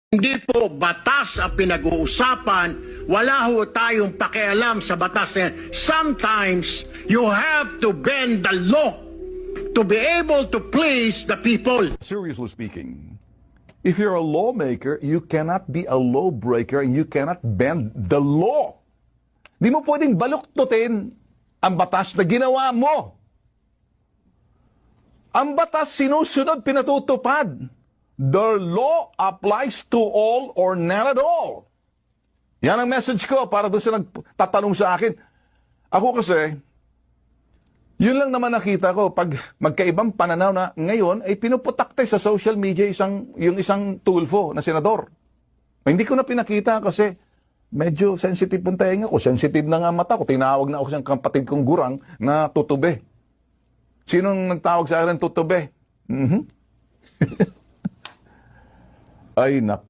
Hindi po batas ang pinag-uusapan. Wala ho tayong pakialam sa batas na yan. Sometimes, you have to bend the law to be able to please the people. Seriously speaking, if you're a lawmaker, you cannot be a lawbreaker and you cannot bend the law. Di mo pwedeng baluktutin ang batas na ginawa mo. Ang batas sinusunod, pinatutupad. The law applies to all or none at all. Yan ang message ko para doon sa nagtatanong sa akin. Ako kasi, yun lang naman nakita ko. Pag magkaibang pananaw na ngayon, ay pinuputakte sa social media yung isang tulfo na senador. Hindi ko na pinakita kasi medyo sensitive ang tenga ko. Sensitive na nga mata ko. Tinawag na ako sa kapatid kong gurang na tutube. Sinong nagtawag sa akin ng tutube? Ay,